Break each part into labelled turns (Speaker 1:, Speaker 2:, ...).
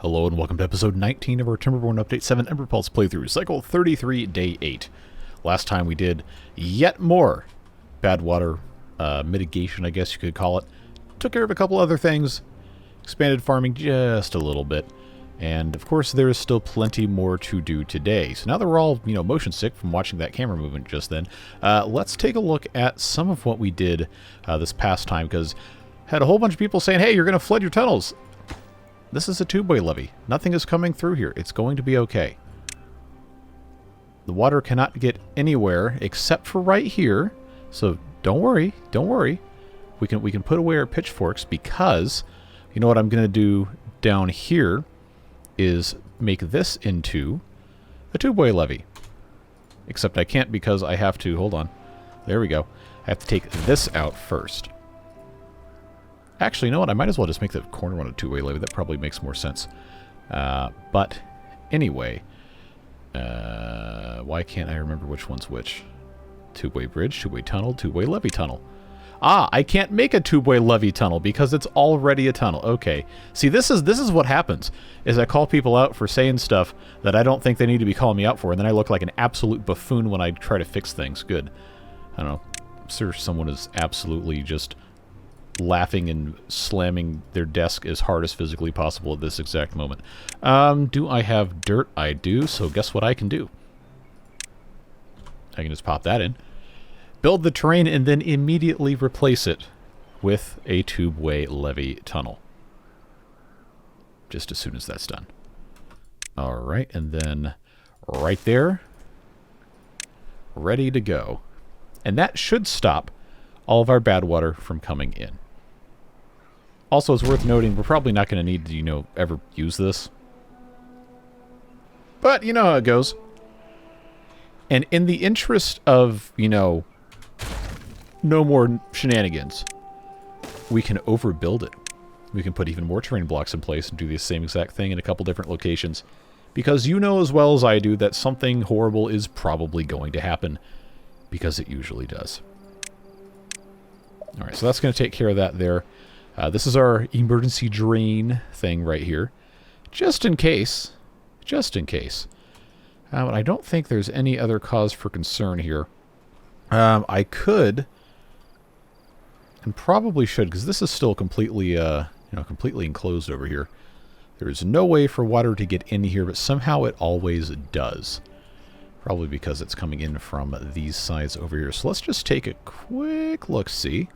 Speaker 1: Hello and welcome to episode 19 of our Timberborn Update 7 Emberpelts playthrough, cycle 33, day 8. Last time we did yet more bad water mitigation, I guess you could call it. Took care of a couple other things, expanded farming just a little bit, and of course there is still plenty more to do today. So now that we're all, motion sick from watching that camera movement just then, let's take a look at some of what we did this past time, because had a whole bunch of people saying, hey, you're going to flood your tunnels. This is a tubeway levee. Nothing is coming through here. It's going to be okay. The water cannot get anywhere except for right here. So don't worry. Don't worry. We can put away our pitchforks because you know what I'm going to do down here is make this into a tubeway levee. Except I can't because I have to... Hold on. There we go. I have to take this out first. Actually, you know what? I might as well just make the corner one a two-way levee. That probably makes more sense. But anyway, why can't I remember which one's which? Two-way bridge, two-way tunnel, two-way levee tunnel. Ah, I can't make a two-way levee tunnel because it's already a tunnel. Okay. See, this is what happens, is I call people out for saying stuff that I don't think they need to be calling me out for, and then I look like an absolute buffoon when I try to fix things. Good. I don't know. I'm sure someone is absolutely just laughing and slamming their desk as hard as physically possible at this exact moment. Do I have dirt? I do, so guess what I can do? I can just pop that in. Build the terrain and then immediately replace it with a tubeway levee tunnel. Just as soon as that's done. Alright, and then right there, ready to go. And that should stop all of our bad water from coming in. Also, it's worth noting, we're probably not going to need to, ever use this. But, you know how it goes. And in the interest of, no more shenanigans, we can overbuild it. We can put even more terrain blocks in place and do the same exact thing in a couple different locations. Because you know as well as I do that something horrible is probably going to happen. Because it usually does. Alright, so that's going to take care of that there. This is our emergency drain thing right here. Just in case. Just in case. I don't think there's any other cause for concern here. I could, and probably should, because this is still completely, completely enclosed over here. There's no way for water to get in here, but somehow it always does. Probably because it's coming in from these sides over here. So let's just take a quick look-see.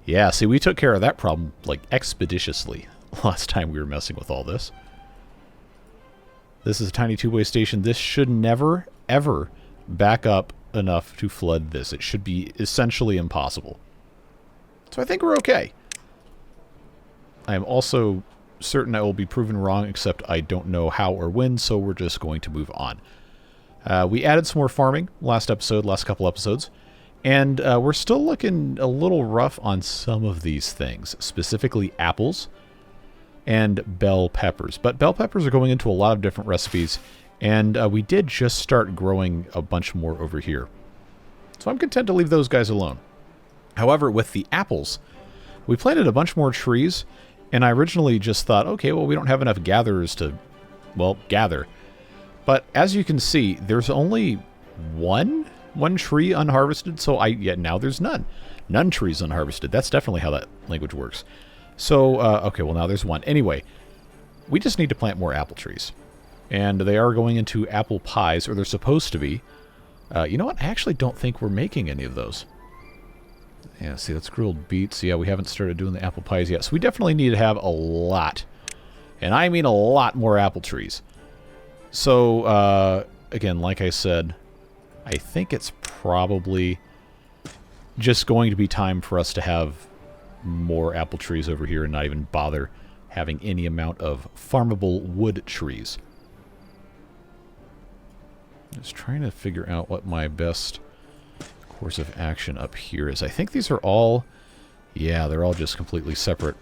Speaker 1: Yeah, see, we took care of that problem, like, expeditiously last time we were messing with all this. This is a tiny two-way station. This should never, ever back up enough to flood this. It should be essentially impossible. So I think we're okay. I am also certain I will be proven wrong, except I don't know how or when, so we're just going to move on. We added some more farming last couple episodes. And we're still looking a little rough on some of these things, specifically apples and bell peppers. But bell peppers are going into a lot of different recipes, and we did just start growing a bunch more over here. So I'm content to leave those guys alone. However, with the apples, we planted a bunch more trees, and I originally just thought, okay, well, we don't have enough gatherers to, well, gather. But as you can see, there's only one tree unharvested, so now there's none. None trees unharvested. That's definitely how that language works. So, okay, well now there's one. Anyway, we just need to plant more apple trees. And they are going into apple pies, or they're supposed to be. You know what? I actually don't think we're making any of those. Yeah, see, that's grilled beets. Yeah, we haven't started doing the apple pies yet. So we definitely need to have a lot, and I mean a lot more apple trees. So, again, like I said, I think it's probably just going to be time for us to have more apple trees over here and not even bother having any amount of farmable wood trees. Just trying to figure out what my best course of action up here is. I think these are all, yeah, they're all just completely separate.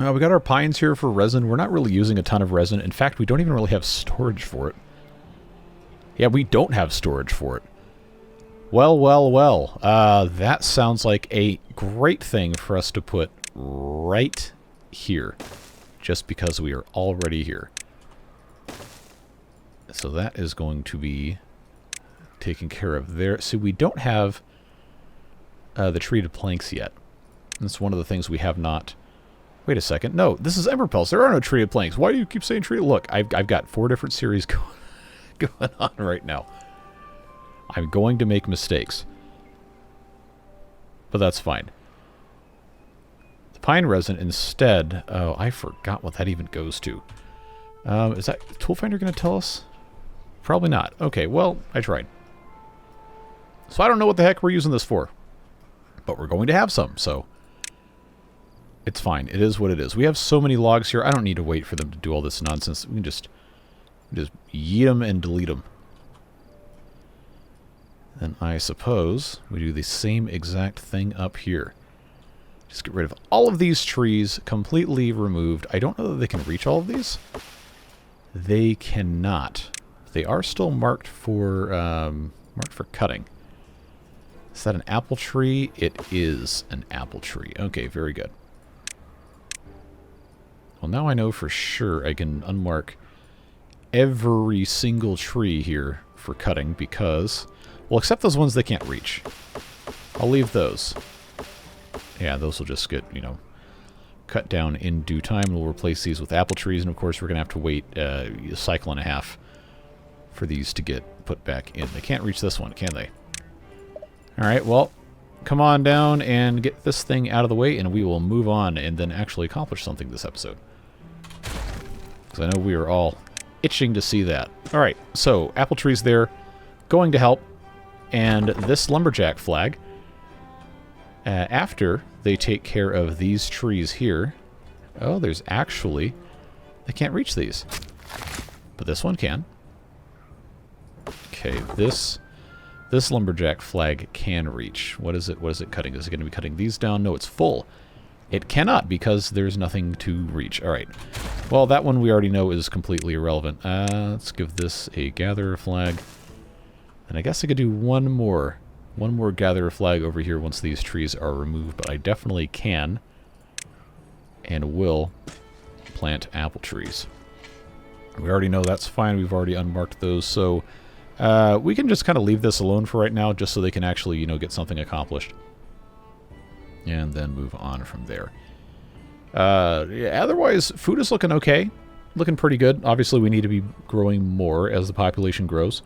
Speaker 1: We got our pines here for resin. We're not really using a ton of resin. In fact, we don't even really have storage for it. Yeah, we don't have storage for it. Well, well, well. That sounds like a great thing for us to put right here. just because we are already here. So that is going to be taken care of there. So we don't have the treated planks yet. That's one of the things we have not. Wait a second. No, this is Emberpelts. There are no treated planks. Why do you keep saying treated? Look, I've got 4 different series going on right now. I'm going to make mistakes. But that's fine. The pine resin instead... Oh, I forgot what that even goes to. Is that tool finder going to tell us? Probably not. Okay, well, I tried. So I don't know what the heck we're using this for. But we're going to have some, so... It's fine. It is what it is. We have so many logs here, I don't need to wait for them to do all this nonsense. We can just yeet them and delete them. Then I suppose we do the same exact thing up here. Just get rid of all of these trees, completely removed. I don't know that they can reach all of these. They cannot. They are still marked for cutting. Is that an apple tree? It is an apple tree. Okay, very good. Well, now I know for sure I can unmark every single tree here for cutting because... Well, except those ones they can't reach. I'll leave those. Yeah, those will just get, you know, cut down in due time. We'll replace these with apple trees, and of course we're going to have to wait a cycle and a half for these to get put back in. They can't reach this one, can they? Alright, well, come on down and get this thing out of the way, and we will move on and then actually accomplish something this episode. Because I know we are all itching to see that. Alright, so apple trees there, going to help. And this lumberjack flag, after they take care of these trees here... Oh, there's actually... They can't reach these. But this one can. Okay, this lumberjack flag can reach. What is it? What is it cutting? Is it going to be cutting these down? No, it's full. It cannot because there's nothing to reach. Alright. Well, that one we already know is completely irrelevant. Let's give this a gatherer flag. And I guess I could do one more gatherer flag over here once these trees are removed, but I definitely can and will plant apple trees. We already know that's fine. We've already unmarked those, so we can just kind of leave this alone for right now, just so they can actually, you know, get something accomplished. And then move on from there. Yeah, otherwise, food is looking okay. Looking pretty good. Obviously, we need to be growing more as the population grows.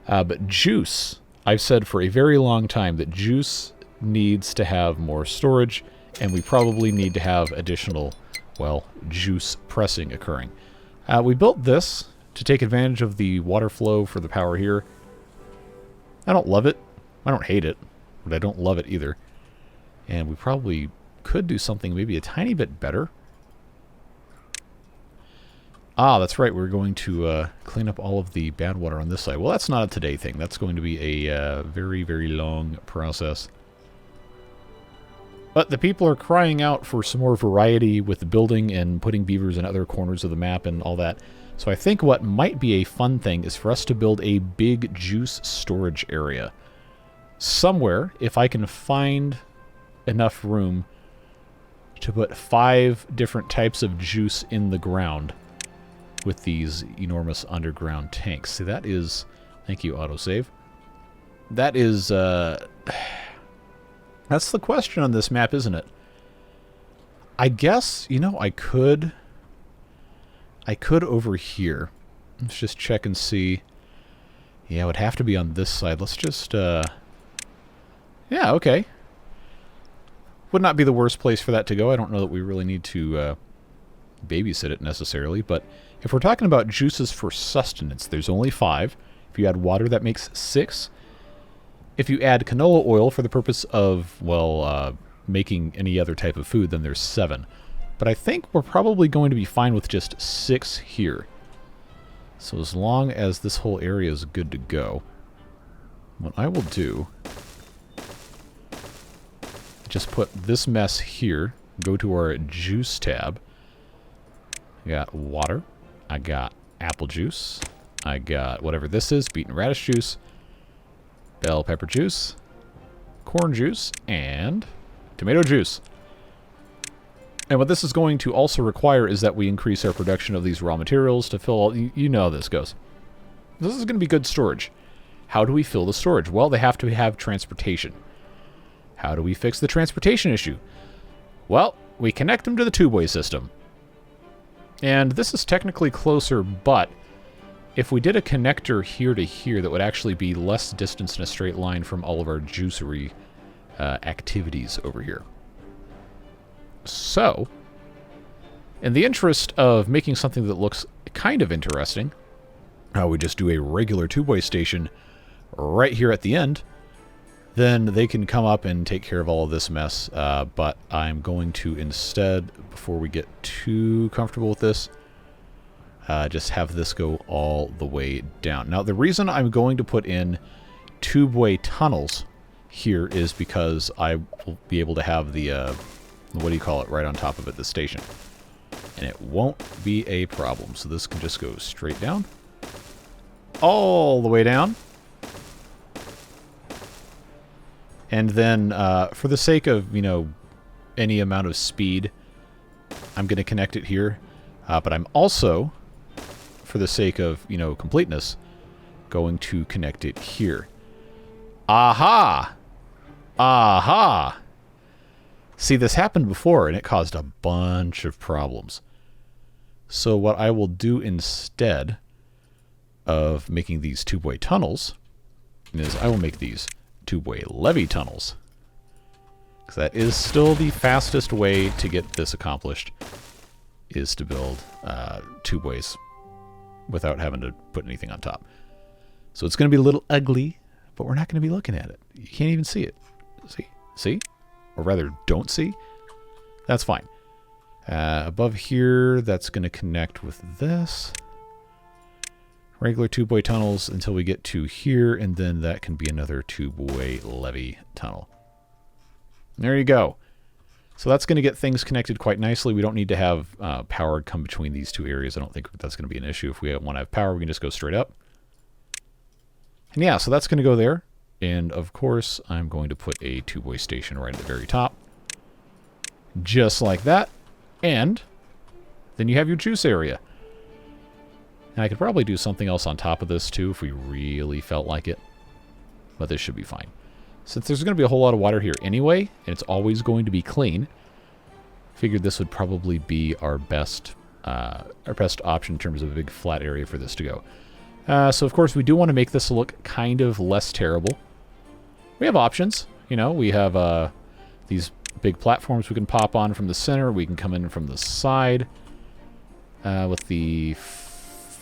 Speaker 1: But juice, I've said for a very long time that juice needs to have more storage, and we probably need to have additional, well, juice pressing occurring. We built this to take advantage of the water flow for the power here. I don't love it. I don't hate it, but I don't love it either. And we probably could do something maybe a tiny bit better. Ah, that's right. We're going to clean up all of the bad water on this side. Well, that's not a today thing. That's going to be a very, very long process. But the people are crying out for some more variety with the building and putting beavers in other corners of the map and all that. So I think what might be a fun thing is for us to build a big juice storage area. Somewhere, if I can find enough room to put 5 different types of juice in the ground with these enormous underground tanks. See, that is... Thank you, autosave. That is, that's the question on this map, isn't it? I guess, you know, I could over here. Let's just check and see. Yeah, it would have to be on this side. Let's just, yeah, okay. Would not be the worst place for that to go. I don't know that we really need to babysit it necessarily, but if we're talking about juices for sustenance, there's only 5. If you add water, that makes 6. If you add canola oil for the purpose of, well, making any other type of food, then there's 7. But I think we're probably going to be fine with just 6 here. So as long as this whole area is good to go, what I will do, just put this mess here, go to our juice tab. I got water, I got apple juice, I got whatever this is, beetroot radish juice, bell pepper juice, corn juice, and tomato juice. And what this is going to also require is that we increase our production of these raw materials to fill all... You know how this goes. This is going to be good storage. How do we fill the storage? Well, they have to have transportation. How do we fix the transportation issue? Well, we connect them to the Tubeway system. And this is technically closer, but if we did a connector here to here, that would actually be less distance in a straight line from all of our juicery activities over here. So, in the interest of making something that looks kind of interesting, we just do a regular Tubeway station right here at the end. Then they can come up and take care of all of this mess. But I'm going to instead, before we get too comfortable with this, just have this go all the way down. Now, the reason I'm going to put in Tubeway tunnels here is because I will be able to have the, what do you call it, right on top of it, the station. And it won't be a problem. So this can just go straight down. All the way down. And then, for the sake of, you know, any amount of speed, I'm going to connect it here. But I'm also, for the sake of, you know, completeness, going to connect it here. Aha! Aha! See, this happened before, and it caused a bunch of problems. So what I will do instead of making these Tubeway tunnels is I will make these Tubeway levee tunnels. Because that is still the fastest way to get this accomplished, is to build Tubeways without having to put anything on top. So it's going to be a little ugly, but we're not going to be looking at it. You can't even see it. See? See? Or rather, don't see? That's fine. Above here, that's going to connect with this. Regular Tubeway tunnels until we get to here, and then that can be another Tubeway levee tunnel. There you go. So that's going to get things connected quite nicely. We don't need to have power come between these two areas. I don't think that's going to be an issue. If we want to have power, we can just go straight up. And yeah, so that's going to go there. And of course, I'm going to put a Tubeway station right at the very top. Just like that. And then you have your juice area. And I could probably do something else on top of this too if we really felt like it. But this should be fine. Since there's going to be a whole lot of water here anyway, and it's always going to be clean, figured this would probably be our best option in terms of a big flat area for this to go. So of course we do want to make this look kind of less terrible. We have options. You know, we have these big platforms we can pop on from the center. We can come in from the side with the...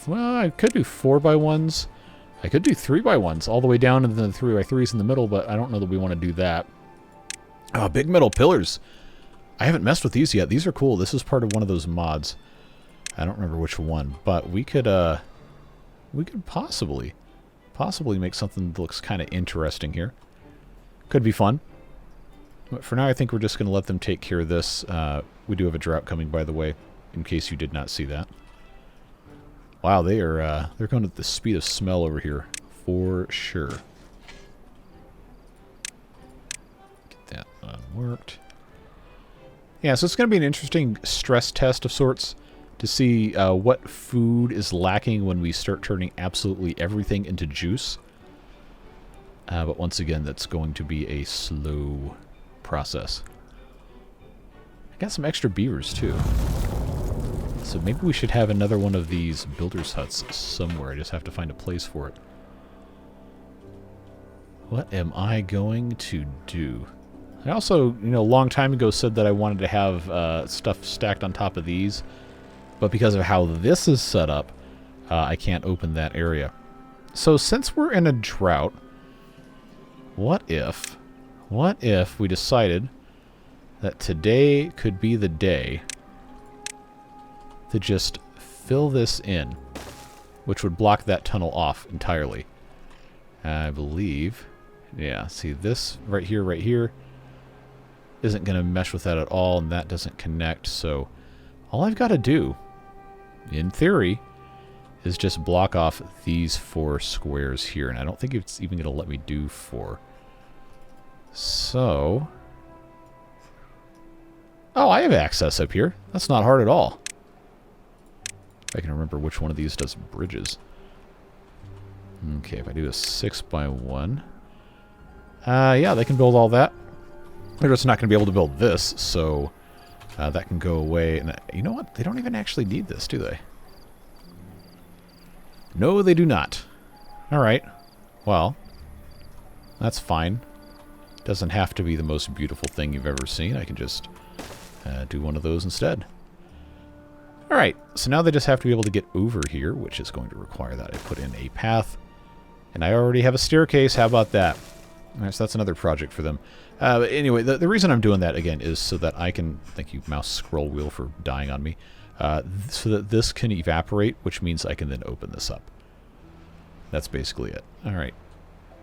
Speaker 1: Well, I could do 4x1s. I could do 3x1s all the way down and then the 3x3s in the middle, but I don't know that we want to do that. Oh, big metal pillars. I haven't messed with these yet. These are cool. This is part of one of those mods. I don't remember which one, but we could possibly make something that looks kind of interesting here. Could be fun. But for now, I think we're just going to let them take care of this. We do have a drought coming, by the way, in case you did not see that. Wow, they're going at the speed of smell over here, for sure. Get that unworked. Yeah, so it's going to be an interesting stress test of sorts to see what food is lacking when we start turning absolutely everything into juice. But once again, that's going to be a slow process. I got some extra beavers, too. So maybe we should have another one of these builder's huts somewhere. I just have to find a place for it. What am I going to do? I also, you know, a long time ago said that I wanted to have stuff stacked on top of these. But because of how this is set up, I can't open that area. So since we're in a drought, what if we decided that today could be the day to just fill this in, which would block that tunnel off entirely. I believe, yeah, see this right here isn't going to mesh with that at all, and that doesn't connect, so all I've got to do, in theory, is just block off these 4 squares here, and I don't think it's even going to let me do 4. So Oh, I have access up here. That's not hard at all. If I can remember which one of these does bridges. Okay, if I do a 6x1. Yeah, they can build all that. They're just not going to be able to build this, so that can go away. And you know what? They don't even actually need this, do they? No, they do not. Alright. Well, that's fine. Doesn't have to be the most beautiful thing you've ever seen. I can just do one of those instead. Alright, so now they just have to be able to get over here, which is going to require that I put in a path. And I already have a staircase. How about that? Alright, so that's another project for them. But anyway, the reason I'm doing that, again, is so that I can... Thank you, mouse scroll wheel, for dying on me. So that this can evaporate, which means I can then open this up. That's basically it. Alright.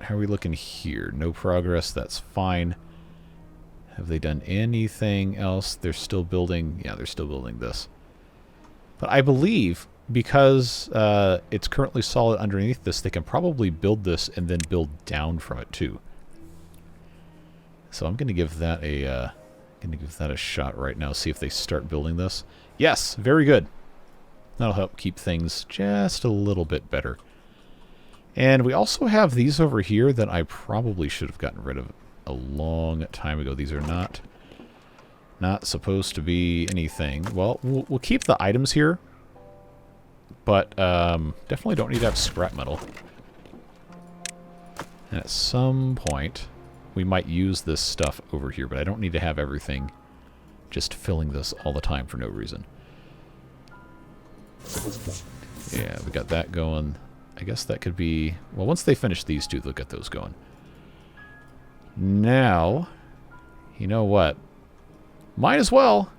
Speaker 1: How are we looking here? No progress. That's fine. Have they done anything else? They're still building... Yeah, they're still building this. But I believe, because it's currently solid underneath this, they can probably build this and then build down from it too. So I'm going to give that a shot right now. See if they start building this. Yes, very good. That'll help keep things just a little bit better. And we also have these over here that I probably should have gotten rid of a long time ago. These are not supposed to be anything. Well, we'll keep the items here, but definitely don't need to have scrap metal. And at some point, we might use this stuff over here, but I don't need to have everything just filling this all the time for no reason. Yeah, we got that going. I guess that could be... Well, once they finish these two, they'll get those going. Now, you know what? Might as well,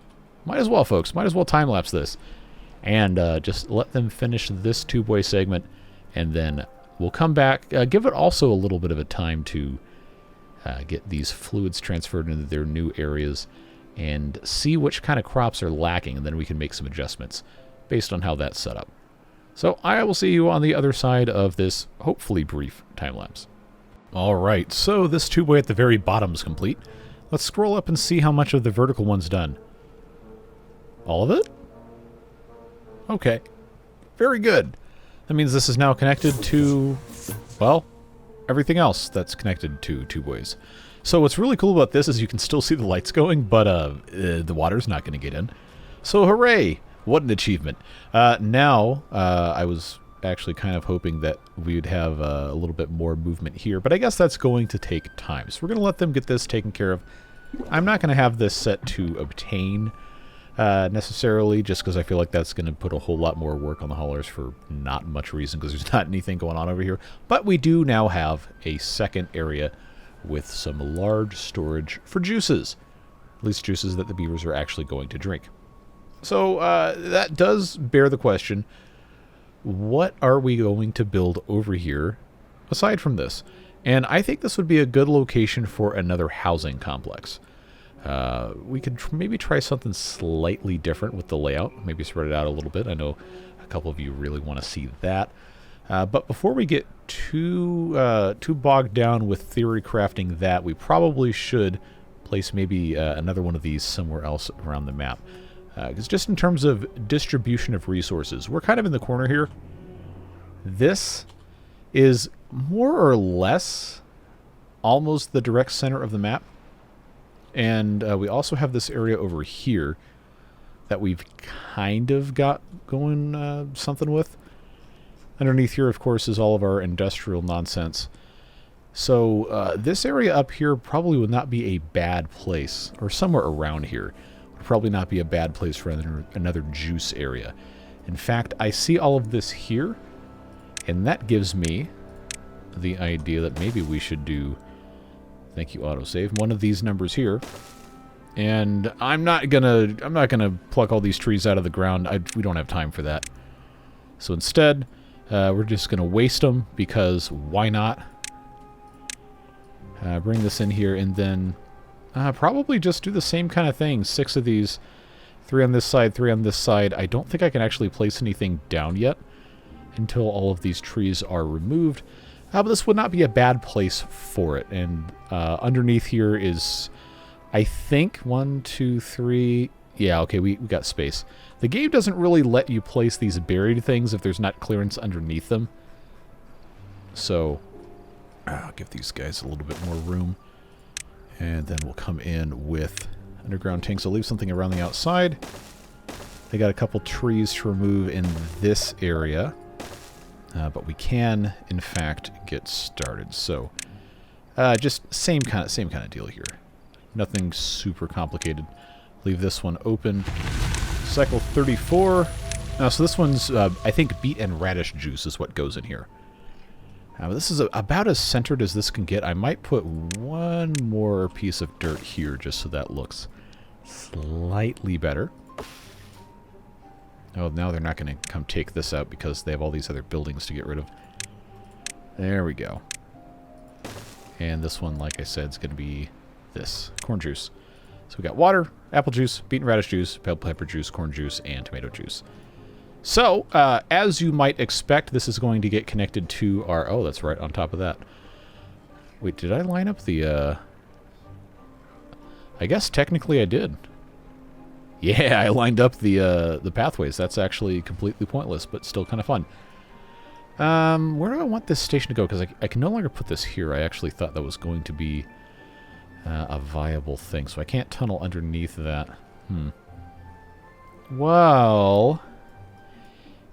Speaker 1: folks. Might as well time-lapse this. And just let them finish this tubeway segment, and then we'll come back. Give it also a little bit of a time to get these fluids transferred into their new areas and see which kind of crops are lacking, and then we can make some adjustments based on how that's set up. So I will see you on the other side of this hopefully brief time-lapse. Alright, so this tubeway at the very bottom is complete. Let's scroll up and see how much of the vertical one's done. All of it? Okay. Very good. That means this is now connected to, well, everything else that's connected to tubeways. So what's really cool about this is you can still see the lights going, but the water's not going to get in. So hooray! What an achievement. Now, I was actually kind of hoping that we would have a little bit more movement here, but I guess that's going to take time. So we're going to let them get this taken care of. I'm not going to have this set to obtain necessarily, just because I feel like that's going to put a whole lot more work on the haulers for not much reason, because there's not anything going on over here. But we do now have a second area with some large storage for juices. At least juices that the beavers are actually going to drink. So that does bear the question, what are we going to build over here aside from this? And I think this would be a good location for another housing complex. We could maybe try something slightly different with the layout, maybe spread it out a little bit. I know a couple of you really want to see that. But before we get too bogged down with theory crafting that, we probably should place maybe another one of these somewhere else around the map. Because just in terms of distribution of resources, we're kind of in the corner here. This is more or less almost the direct center of the map. And we also have this area over here that we've kind of got going something with. Underneath here, of course, is all of our industrial nonsense. So this area up here probably would not be a bad place, or somewhere around here. Would probably not be a bad place for another juice area. In fact, I see all of this here, and that gives me the idea that maybe we should do, thank you autosave, one of these numbers here. And I'm not gonna pluck all these trees out of the ground. We don't have time for that. So instead, we're just gonna waste them, because why not? Bring this in here, and then probably just do the same kind of thing. 6 of these, 3 on this side, 3 on this side. I don't think I can actually place anything down yet until all of these trees are removed. But this would not be a bad place for it. And underneath here is I think 1, 2, 3. Yeah, okay, we got space. The game doesn't really let you place these buried things if there's not clearance underneath them. So I'll give these guys a little bit more room. And then we'll come in with underground tanks. I'll leave something around the outside. They got a couple trees to remove in this area. But we can, in fact, get started. So just same kind of deal here. Nothing super complicated. Leave this one open. Cycle 34. So this one's, I think, beet and radish juice is what goes in here. This is about as centered as this can get. I might put one more piece of dirt here just so that looks slightly better. Oh, now they're not going to come take this out because they have all these other buildings to get rid of. There we go. And this one, like I said, is going to be this, corn juice. So we got water, apple juice, beet and radish juice, bell pepper juice, corn juice, and tomato juice. So, as you might expect, this is going to get connected to our... Oh, that's right on top of that. Wait, did I line up the... I guess technically I did. Yeah, I lined up the pathways. That's actually completely pointless, but still kind of fun. Where do I want this station to go? Because I can no longer put this here. I actually thought that was going to be a viable thing. So I can't tunnel underneath that. Well...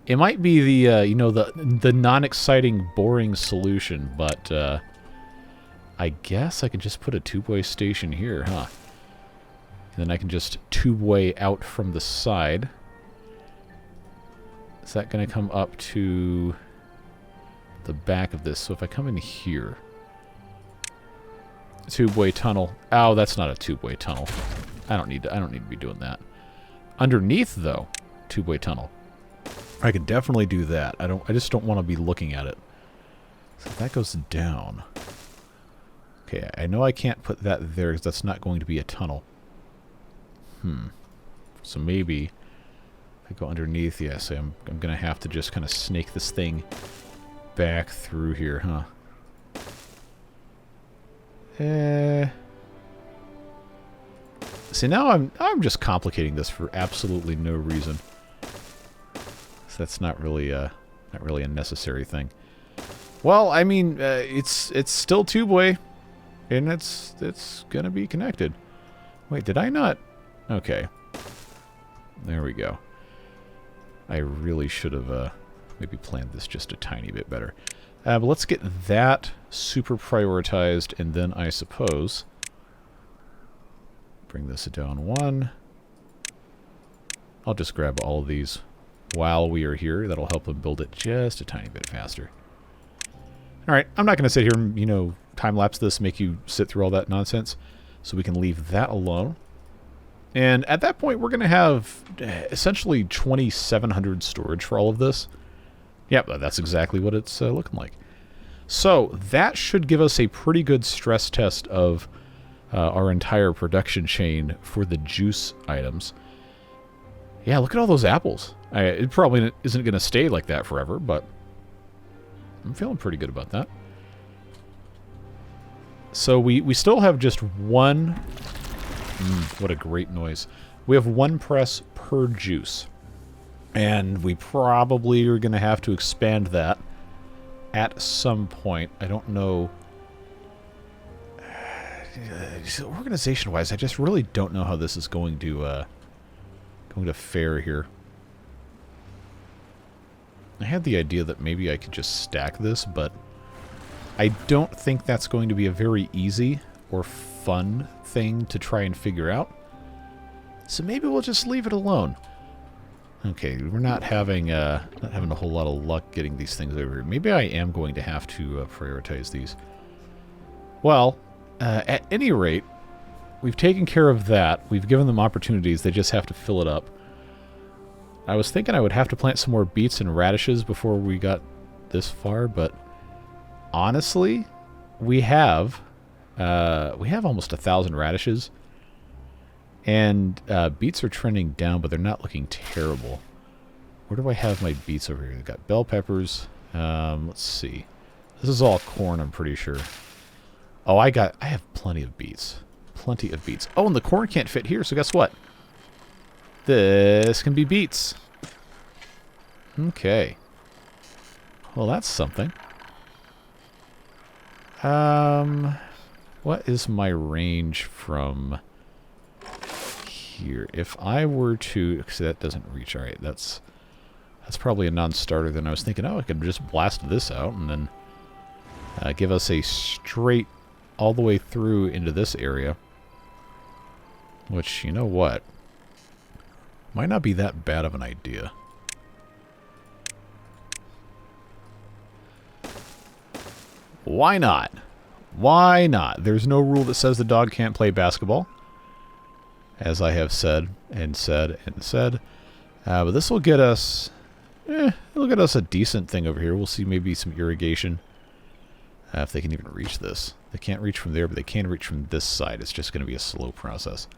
Speaker 1: It might be the, you know, the non-exciting, boring solution, but I guess I can just put a tubeway station here, huh? And then I can just tubeway out from the side. Is that going to come up to the back of this? So if I come in here, tubeway tunnel. Oh, that's not a tubeway tunnel. I don't need to be doing that. Underneath, though, tubeway tunnel. I could definitely do that. I just don't want to be looking at it. So that goes down. Okay, I know I can't put that there because that's not going to be a tunnel. So maybe I go underneath. Yes, I'm going to have to just kind of snake this thing back through here, huh? See, now I'm just complicating this for absolutely no reason. That's not really a necessary thing. Well, I mean, it's still tubeway, and it's gonna be connected. Wait, did I not? Okay, there we go. I really should have maybe planned this just a tiny bit better. But let's get that super prioritized, and then I suppose bring this down one. I'll just grab all of these while we are here. That'll help them build it just a tiny bit faster. Alright, I'm not going to sit here and, you know, time-lapse this, make you sit through all that nonsense. So we can leave that alone. And at that point, we're going to have essentially 2,700 storage for all of this. Yep, that's exactly what it's looking like. So that should give us a pretty good stress test of our entire production chain for the juice items. Yeah, look at all those apples. It probably isn't going to stay like that forever, but I'm feeling pretty good about that. So we still have just one... what a great noise. We have one press per juice. And we probably are going to have to expand that at some point. I don't know... organization-wise, I just really don't know how this is going to fare here. I had the idea that maybe I could just stack this, but I don't think that's going to be a very easy or fun thing to try and figure out. So maybe we'll just leave it alone. Okay, we're not having a whole lot of luck getting these things over here. Maybe I am going to have to prioritize these. Well, at any rate, we've taken care of that. We've given them opportunities. They just have to fill it up. I was thinking I would have to plant some more beets and radishes before we got this far, but honestly, we have almost 1,000 radishes, and beets are trending down, but they're not looking terrible. Where do I have my beets over here? We've got bell peppers. Let's see. This is all corn, I'm pretty sure. Oh, I have plenty of beets. plenty of beets. Oh, and the corn can't fit here, so guess what? This can be beets. Okay. Well, that's something. What is my range from here? If I were to... See, that doesn't reach. All right, that's probably a non-starter. Then I was thinking, oh, I could just blast this out and then give us a straight all the way through into this area. Which, you know what? Might not be that bad of an idea. Why not? Why not? There's no rule that says the dog can't play basketball. As I have said and said and said. But this will get us... it'll get us a decent thing over here. We'll see maybe some irrigation. If they can even reach this. They can't reach from there, but they can reach from this side. It's just going to be a slow process.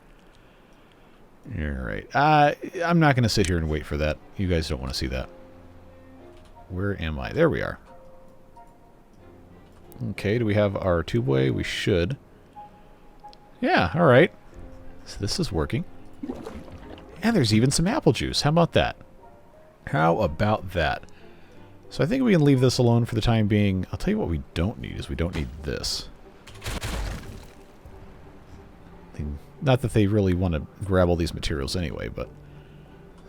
Speaker 1: Alright. I'm not going to sit here and wait for that. You guys don't want to see that. Where am I? There we are. Okay, do we have our tubeway? We should. Yeah, alright. So this is working. And there's even some apple juice. How about that? How about that? So I think we can leave this alone for the time being. I'll tell you what we don't need is we don't need this. Not that they really want to grab all these materials anyway, but...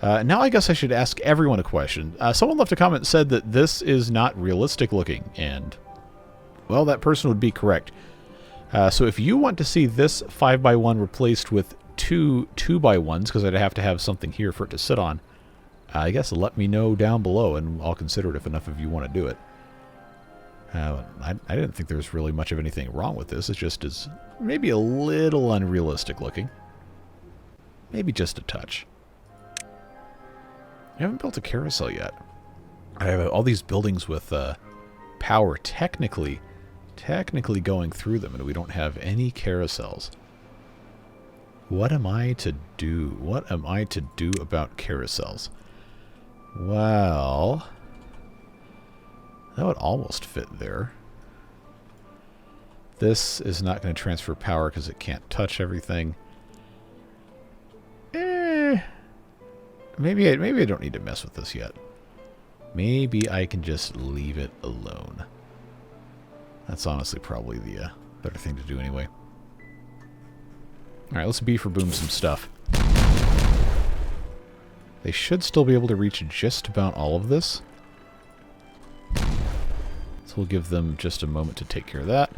Speaker 1: now I guess I should ask everyone a question. Someone left a comment and said that this is not realistic looking, and... Well, that person would be correct. So if you want to see this 5x1 replaced with two 2x1s, because I'd have to have something here for it to sit on, I guess let me know down below, and I'll consider it if enough of you want to do it. I didn't think there was really much of anything wrong with this. It just is maybe a little unrealistic looking. Maybe just a touch. I haven't built a carousel yet. I have all these buildings with power technically going through them, and we don't have any carousels. What am I to do? What am I to do about carousels? Well, that would almost fit there. This is not going to transfer power because it can't touch everything. Maybe I don't need to mess with this yet. Maybe I can just leave it alone. That's honestly probably the better thing to do anyway. Alright, let's beaver boom some stuff. They should still be able to reach just about all of this. So we'll give them just a moment to take care of that.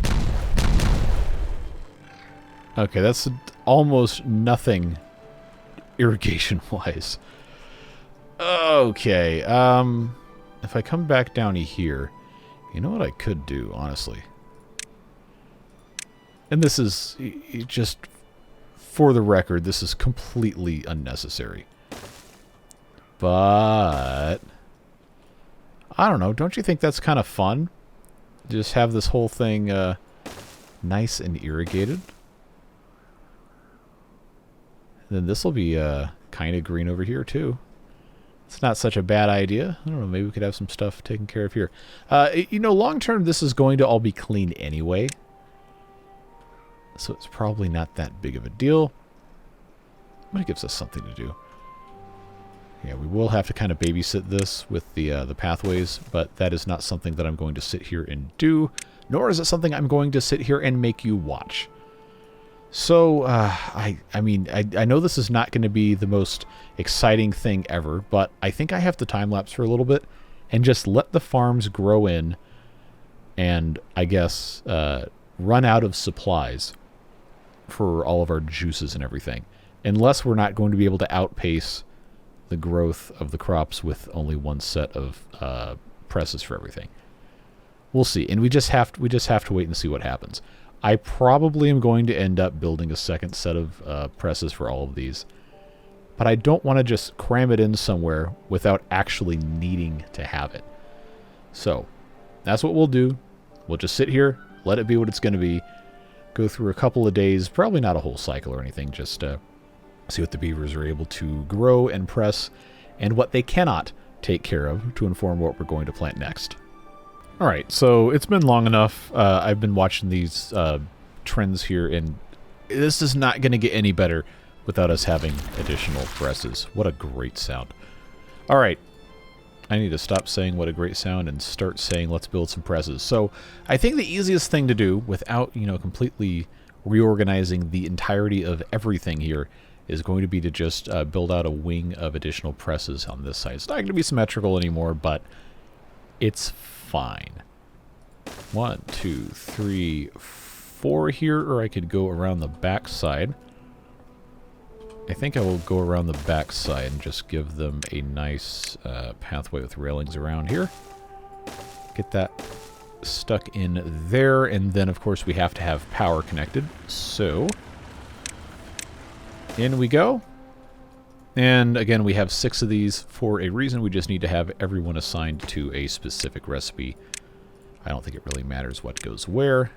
Speaker 1: Okay, that's almost nothing irrigation-wise. Okay, if I come back down here, you know what I could do, honestly? And this is, just for the record, this is completely unnecessary. But, I don't know, don't you think that's kind of fun? Just have this whole thing nice and irrigated. And then this will be kind of green over here, too. It's not such a bad idea. I don't know, maybe we could have some stuff taken care of here. You know, long term, this is going to all be clean anyway. So it's probably not that big of a deal. But it gives us something to do. Yeah, we will have to kind of babysit this with the pathways, but that is not something that I'm going to sit here and do, nor is it something I'm going to sit here and make you watch. So, I mean, I know this is not going to be the most exciting thing ever, but I think I have to time-lapse for a little bit and just let the farms grow in and, I guess, run out of supplies for all of our juices and everything, unless we're not going to be able to outpace the growth of the crops with only one set of presses for everything. We'll see, and we just have to wait and see what happens. I probably am going to end up building a second set of presses for all of these, but I don't want to just cram it in somewhere without actually needing to have it. So that's what we'll do. We'll just sit here, let it be what it's going to be, go through a couple of days, probably not a whole cycle or anything, just see what the beavers are able to grow and press, and what they cannot take care of to inform what we're going to plant next. Alright, so it's been long enough. I've been watching these trends here, and this is not going to get any better without us having additional presses. What a great sound. All right. I need to stop saying what a great sound and start saying let's build some presses. So I think the easiest thing to do without, you know, completely reorganizing the entirety of everything here is going to be to just build out a wing of additional presses on this side. It's not going to be symmetrical anymore, but it's fine. 1, 2, 3, 4 here, or I could go around the back side. I think I will go around the back side and just give them a nice pathway with railings around here. Get that stuck in there, and then of course we have to have power connected. So, in we go. And again, we have 6 of these for a reason. We just need to have everyone assigned to a specific recipe. I don't think it really matters what goes where.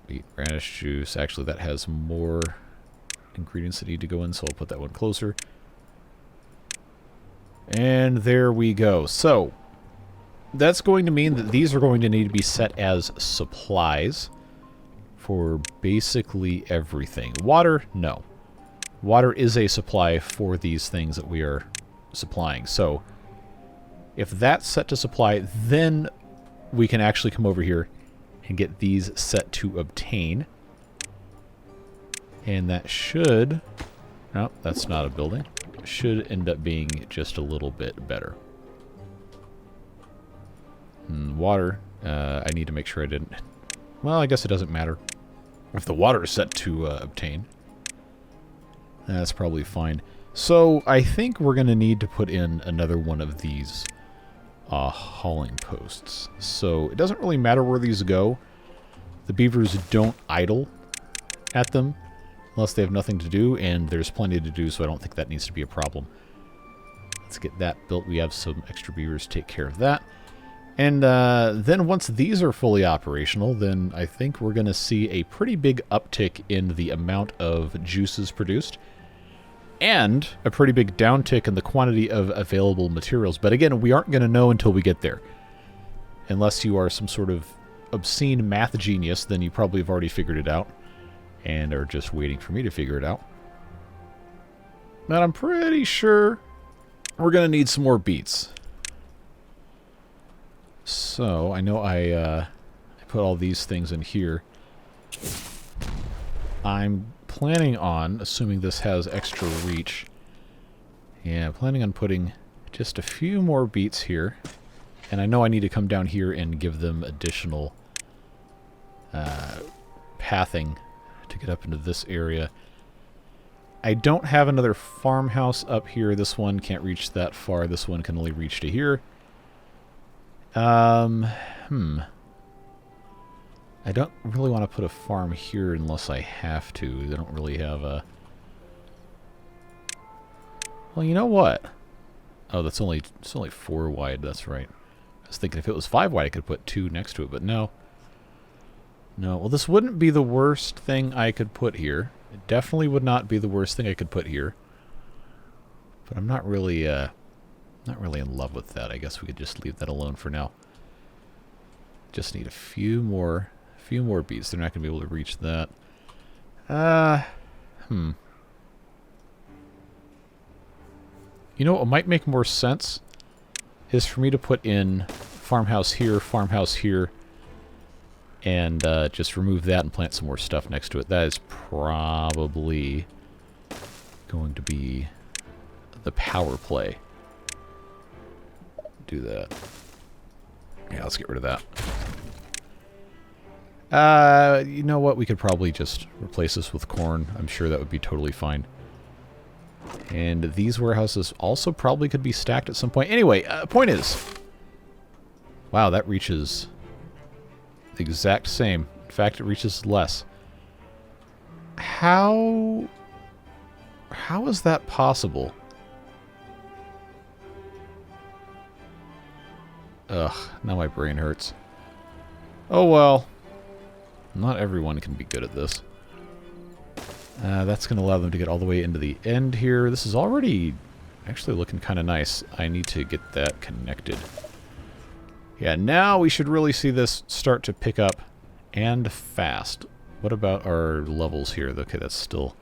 Speaker 1: Beet radish juice. Actually, that has more ingredients that need to go in, so I'll put that one closer. And there we go. So, that's going to mean that these are going to need to be set as supplies for basically everything. Water, no. Water is a supply for these things that we are supplying. So, if that's set to supply, then we can actually come over here and get these set to obtain. And that should... No, that's not a building. Should end up being just a little bit better. Water. I need to make sure I didn't... Well, I guess it doesn't matter. If the water is set to obtain, that's probably fine. So, I think we're going to need to put in another one of these hauling posts. So it doesn't really matter where these go. The beavers don't idle at them unless they have nothing to do, and there's plenty to do, so I don't think that needs to be a problem. Let's get that built. We have some extra beavers to take care of that. And then once these are fully operational, then I think we're going to see a pretty big uptick in the amount of juices produced, and a pretty big downtick in the quantity of available materials. But again, we aren't going to know until we get there. Unless you are some sort of obscene math genius, then you probably have already figured it out and are just waiting for me to figure it out. But I'm pretty sure we're going to need some more beets. So, I know I put all these things in here. I'm planning on, assuming this has extra reach, yeah, planning on putting just a few more beets here. And I know I need to come down here and give them additional pathing to get up into this area. I don't have another farmhouse up here. This one can't reach that far. This one can only reach to here. I don't really want to put a farm here unless I have to. They don't really have a... Well, you know what? Oh, it's only 4 wide. That's right. I was thinking if it was 5 wide, I could put 2 next to it, but no. No, well, this wouldn't be the worst thing I could put here. It definitely would not be the worst thing I could put here. But I'm not really in love with that. I guess we could just leave that alone for now. Just need a few more beets. They're not going to be able to reach that. You know what might make more sense is for me to put in farmhouse here, and just remove that and plant some more stuff next to it. That is probably going to be the power play. Do that. Yeah, let's get rid of that. You know what? We could probably just replace this with corn. I'm sure that would be totally fine. And these warehouses also probably could be stacked at some point. Anyway, point is... Wow, that reaches the exact same. In fact, it reaches less. How is that possible? Ugh, now my brain hurts. Oh well. Not everyone can be good at this. That's going to allow them to get all the way into the end here. This is already actually looking kind of nice. I need to get that connected. Yeah, now we should really see this start to pick up, and fast. What about our levels here? Okay, that's still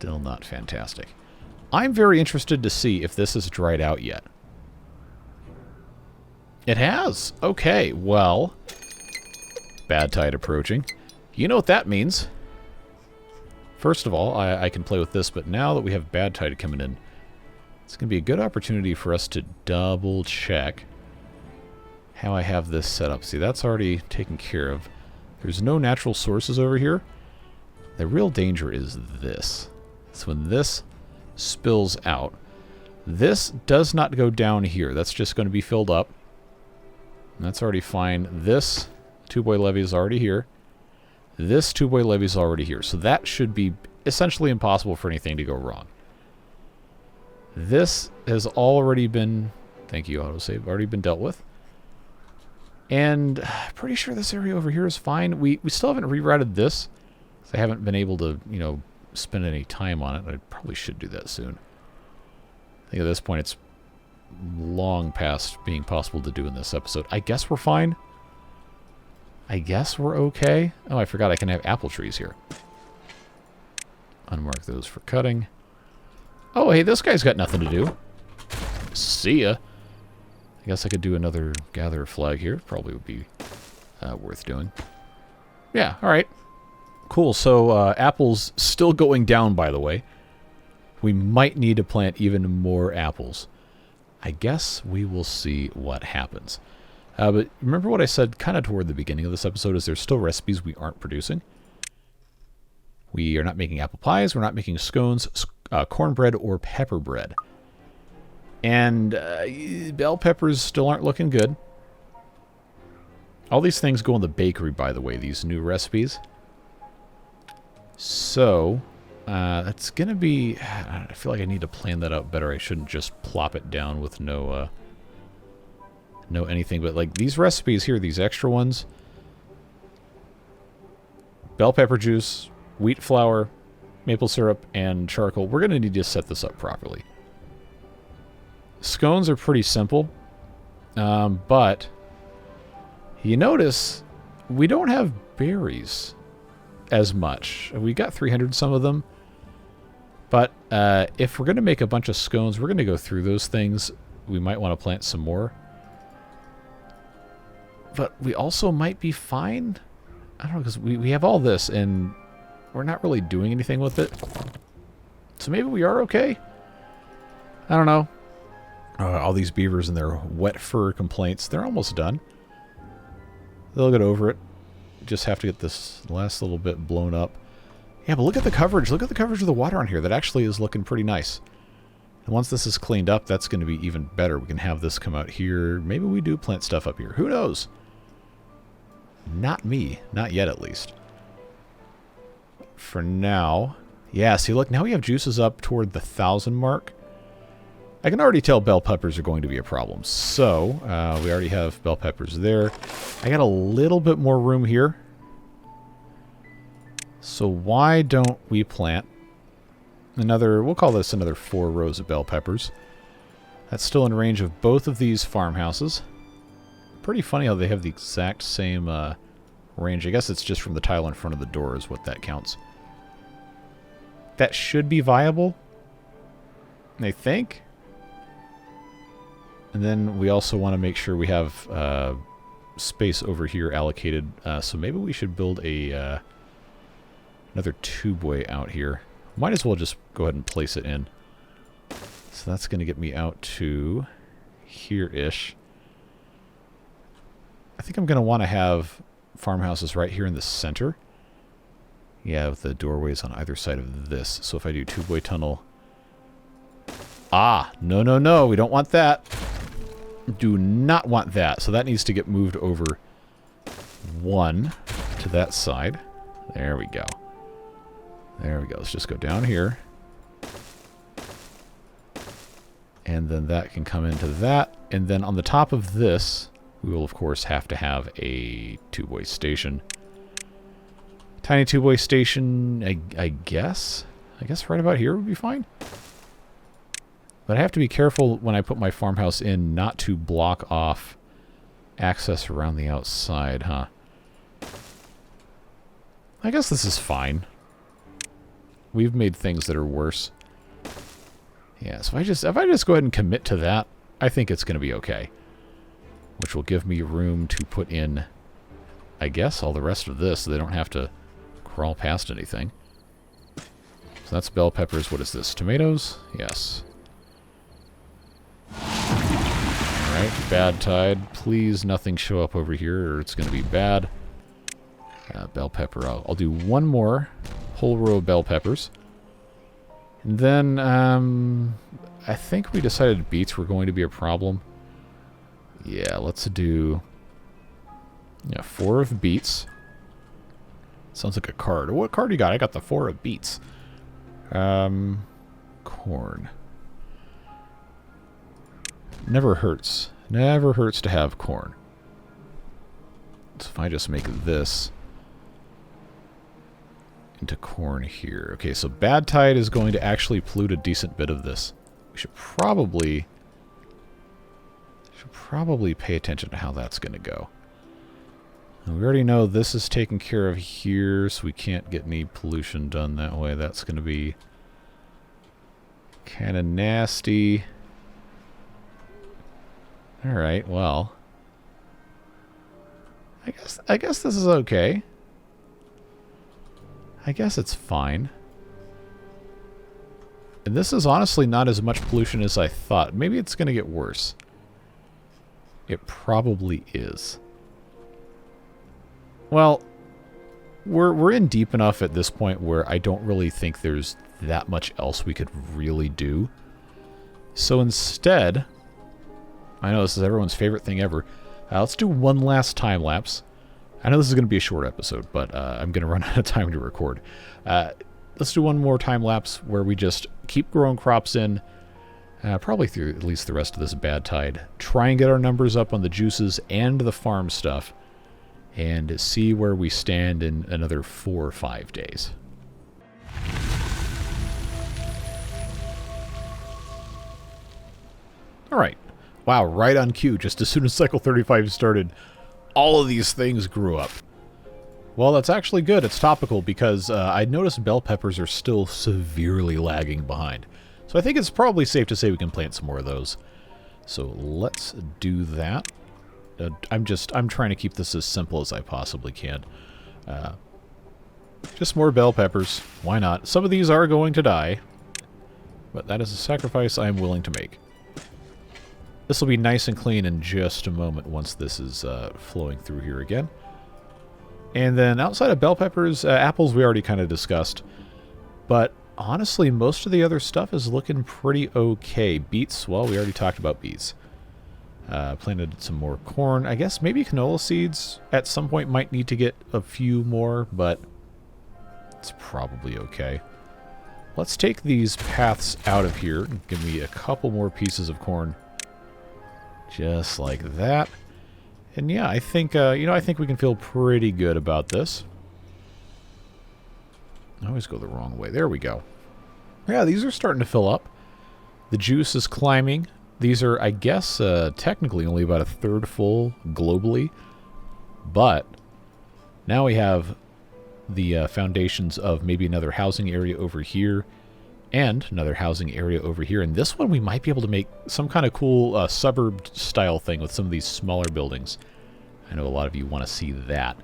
Speaker 1: not fantastic. I'm very interested to see if this has dried out yet. It has. Okay, well, bad tide approaching. You know what that means. First of all, I can play with this, but now that we have bad tide coming in, it's going to be a good opportunity for us to double check how I have this set up. See, that's already taken care of. There's no natural sources over here. The real danger is this. It's when this spills out. This does not go down here. That's just going to be filled up. And that's already fine. This two-boy levee is already here. This two-boy levee is already here. So that should be essentially impossible for anything to go wrong. This has already been, thank you, autosave, already been dealt with. And I'm pretty sure this area over here is fine. We still haven't rerouted this. I haven't been able to, you know, spend any time on it. I probably should do that soon. I think at this point it's long past being possible to do in this episode. I guess we're fine. I guess we're okay. Oh, I forgot I can have apple trees here. Unmark those for cutting. Oh, hey, this guy's got nothing to do. See ya. I guess I could do another gather flag here. Probably would be worth doing. Yeah, alright. Cool, so apples still going down, by the way. We might need to plant even more apples. I guess we will see what happens. But remember what I said kind of toward the beginning of this episode is there's still recipes we aren't producing. We are not making apple pies, we're not making scones, cornbread, or pepper bread. And bell peppers still aren't looking good. All these things go in the bakery, by the way, these new recipes. So, that's going to be... I feel like I need to plan that out better. I shouldn't just plop it down with no anything. But, like, these recipes here, these extra ones... Bell pepper juice, wheat flour, maple syrup, and charcoal. We're going to need to set this up properly. Scones are pretty simple, but you notice we don't have berries as much. We got 300 some of them, but if we're going to make a bunch of scones, we're going to go through those things. We might want to plant some more, but we also might be fine. I don't know, because we have all this and we're not really doing anything with it, so maybe we are okay. I don't know. All these beavers and their wet fur complaints, they're almost done. They'll get over it. Just have to get this last little bit blown up. Yeah, but look at the coverage. Look at the coverage of the water on here. That actually is looking pretty nice. And once this is cleaned up, that's going to be even better. We can have this come out here. Maybe we do plant stuff up here. Who knows? Not me. Not yet, at least. For now. Yeah, see, look, now we have juices up toward the 1,000 mark. I can already tell bell peppers are going to be a problem. So, we already have bell peppers there. I got a little bit more room here. So why don't we plant another, we'll call this another 4 rows of bell peppers. That's still in range of both of these farmhouses. Pretty funny how they have the exact same range. I guess it's just from the tile in front of the door is what that counts. That should be viable, I think. And then we also want to make sure we have space over here allocated. So maybe we should build a another tubeway out here. Might as well just go ahead and place it in. So that's going to get me out to here-ish. I think I'm going to want to have farmhouses right here in the center. Yeah, with the doorways on either side of this. So if I do tubeway tunnel... Ah! No, no, no! We don't want that! Do not want that. So that needs to get moved over 1 to that side. There we go. There we go. Let's just go down here. And then that can come into that. And then on the top of this, we will, of course, have to have a two-way station. Tiny two-way station, I guess? I guess right about here would be fine. But I have to be careful when I put my farmhouse in not to block off access around the outside, huh? I guess this is fine. We've made things that are worse. Yeah, so if I just go ahead and commit to that, I think it's going to be okay. Which will give me room to put in, I guess, all the rest of this so they don't have to crawl past anything. So that's bell peppers. What is this? Tomatoes? Yes. Alright, bad tide. Please nothing show up over here or it's going to be bad. Bell pepper. I'll do one more whole row of bell peppers. And then, I think we decided beets were going to be a problem. Yeah, let's do 4 of beets. Sounds like a card. What card you got? I got the 4 of beets. Corn. Never hurts. Never hurts to have corn. So if I just make this into corn here. Okay, so bad tide is going to actually pollute a decent bit of this. We should probably pay attention to how that's going to go. And we already know this is taken care of here, so we can't get any pollution done that way. That's going to be kind of nasty. Alright, well. I guess this is okay. I guess it's fine. And this is honestly not as much pollution as I thought. Maybe it's going to get worse. It probably is. Well, we're in deep enough at this point where I don't really think there's that much else we could really do. So instead, I know this is everyone's favorite thing ever. Let's do one last time lapse. I know this is going to be a short episode, but I'm going to run out of time to record. Let's do one more time lapse where we just keep growing crops in, probably through at least the rest of this bad tide. Try and get our numbers up on the juices and the farm stuff, and see where we stand in another 4 or 5 days. Alright. Wow, right on cue. Just as soon as cycle 35 started, all of these things grew up. Well, that's actually good. It's topical because I noticed bell peppers are still severely lagging behind. So I think it's probably safe to say we can plant some more of those. So let's do that. I'm trying to keep this as simple as I possibly can. Just more bell peppers. Why not? Some of these are going to die, but that is a sacrifice I am willing to make. This will be nice and clean in just a moment once this is flowing through here again. And then outside of bell peppers, apples we already kind of discussed. But honestly, most of the other stuff is looking pretty okay. Beets, well, we already talked about beets. Planted some more corn. I guess maybe canola seeds at some point might need to get a few more, but it's probably okay. Let's take these paths out of here and give me a couple more pieces of corn. Just like that. And yeah, I think, I think we can feel pretty good about this. I always go the wrong way. There we go. Yeah, these are starting to fill up. The juice is climbing. These are, I guess, technically only about a third full globally. But now we have the foundations of maybe another housing area over here and another housing area over here. And this one we might be able to make some kind of cool suburb-style thing with some of these smaller buildings. I know a lot of you want to see that.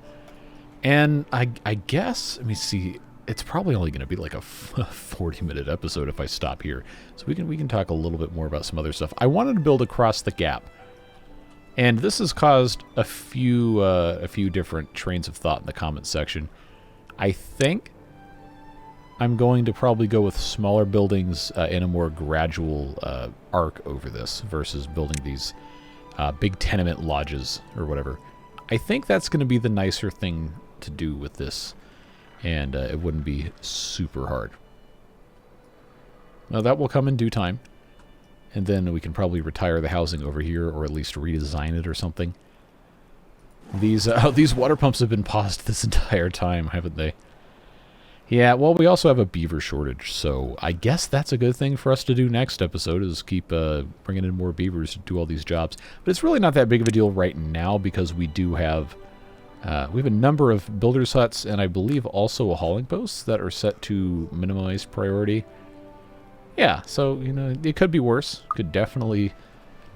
Speaker 1: And I guess, let me see, it's probably only going to be like a 40-minute episode if I stop here. So we can talk a little bit more about some other stuff. I wanted to build across the gap. And this has caused a few different trains of thought in the comments section. I think I'm going to probably go with smaller buildings in a more gradual arc over this versus building these big tenement lodges or whatever. I think that's going to be the nicer thing to do with this, and it wouldn't be super hard. Now that will come in due time, and then we can probably retire the housing over here or at least redesign it or something. These water pumps have been paused this entire time, haven't they? Yeah, well, we also have a beaver shortage, so I guess that's a good thing for us to do next episode, is keep bringing in more beavers to do all these jobs. But it's really not that big of a deal right now because we do have We have a number of builders' huts, and I believe also a hauling post that are set to minimize priority. Yeah, so, you know, it could be worse. Could definitely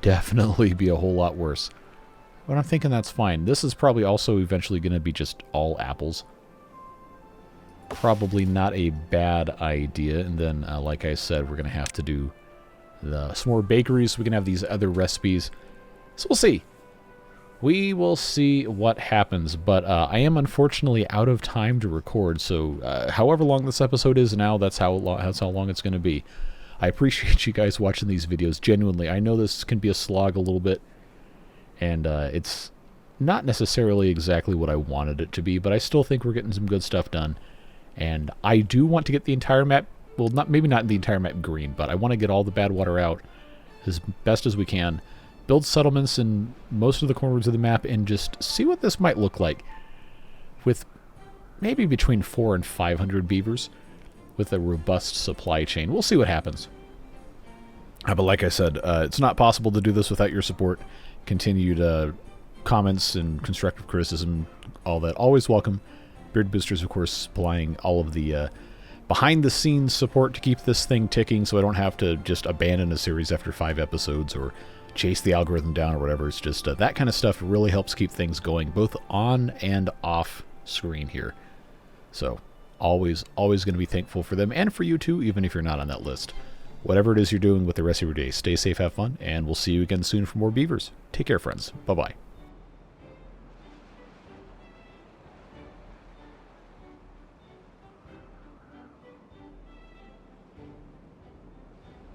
Speaker 1: be a whole lot worse. But I'm thinking that's fine. This is probably also eventually going to be just all apples. Probably not a bad idea. And then, like I said, we're going to have to do some more bakeries so we can have these other recipes. So we'll see. We will see what happens. But I am unfortunately out of time to record. So however long this episode is now, that's how long it's going to be. I appreciate you guys watching these videos. Genuinely, I know this can be a slog a little bit. And it's not necessarily exactly what I wanted it to be, but I still think we're getting some good stuff done. And I do want to get the entire map, well, maybe not the entire map green, but I want to get all the bad water out as best as we can. Build settlements in most of the corners of the map and just see what this might look like. With maybe between 400 and 500 beavers with a robust supply chain. We'll see what happens. But like I said, it's not possible to do this without your support. Continued comments and constructive criticism, all that, always welcome. Beard Boosters, of course, supplying all of the behind-the-scenes support to keep this thing ticking so I don't have to just abandon a series after 5 episodes or chase the algorithm down or whatever. It's just that kind of stuff really helps keep things going, both on and off screen here. So always going to be thankful for them, and for you too, even if you're not on that list. Whatever it is you're doing with the rest of your day, stay safe, have fun, and we'll see you again soon for more beavers. Take care, friends. Bye-bye.